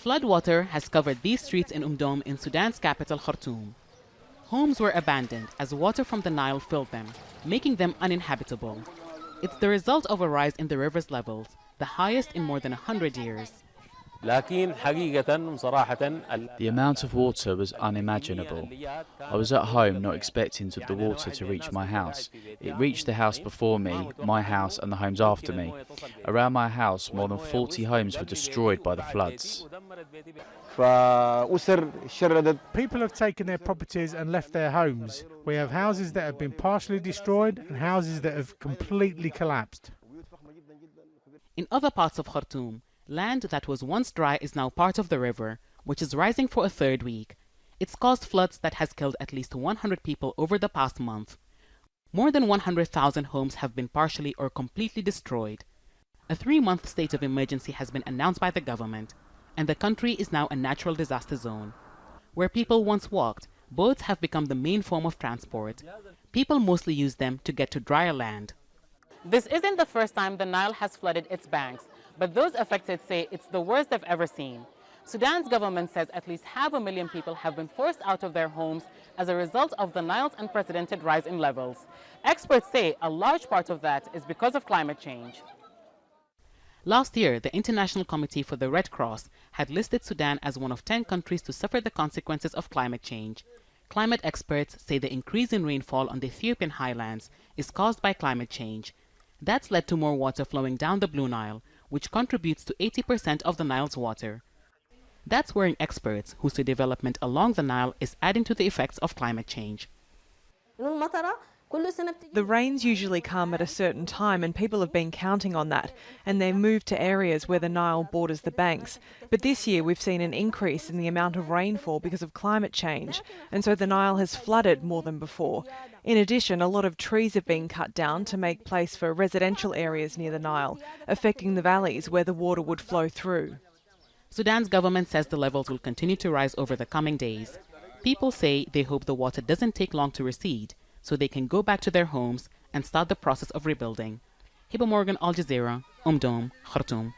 Floodwater has covered these streets in in Sudan's capital Khartoum. Homes were abandoned as water from the Nile filled them, making them uninhabitable. It's the result of a rise in the river's levels, the highest in more than 100 years. The amount of water was unimaginable. I was at home not expecting the water to reach my house. It reached the house before me, my house and the homes after me. Around my house, more than 40 homes were destroyed by the floods. People have taken their properties and left their homes. We have houses that have been partially destroyed and houses that have completely collapsed. In other parts of Khartoum, land that was once dry is now part of the river, which is rising for a third week. It's caused floods that has killed at least 100 people over the past month. More than 100,000 homes have been partially or completely destroyed. A 3-month state of emergency has been announced by the government, and the country is now a natural disaster zone. Where people once walked, boats have become the main form of transport. People mostly use them to get to drier land. This isn't the first time the Nile has flooded its banks, but those affected say it's the worst they've ever seen. Sudan's government says at least 500,000 people have been forced out of their homes as a result of the Nile's unprecedented rise in levels. Experts say a large part of that is because of climate change. Last year, the International Committee for the Red Cross had listed Sudan as one of 10 countries to suffer the consequences of climate change. Climate experts say the increase in rainfall on the Ethiopian highlands is caused by climate change. That's led to more water flowing down the Blue Nile, which contributes to 80% of the Nile's water. That's worrying experts who say development along the Nile is adding to the effects of climate change. The rains usually come at a certain time and people have been counting on that, and they've moved to areas where the Nile borders the banks. But this year we've seen an increase in the amount of rainfall because of climate change, and so the Nile has flooded more than before. In addition, a lot of trees have been cut down to make place for residential areas near the Nile, affecting the valleys where the water would flow through. Sudan's government says the levels will continue to rise over the coming days. People say they hope the water doesn't take long to recede, so they can go back to their homes and start the process of rebuilding. Hiba, Al Jazeera, Khartoum.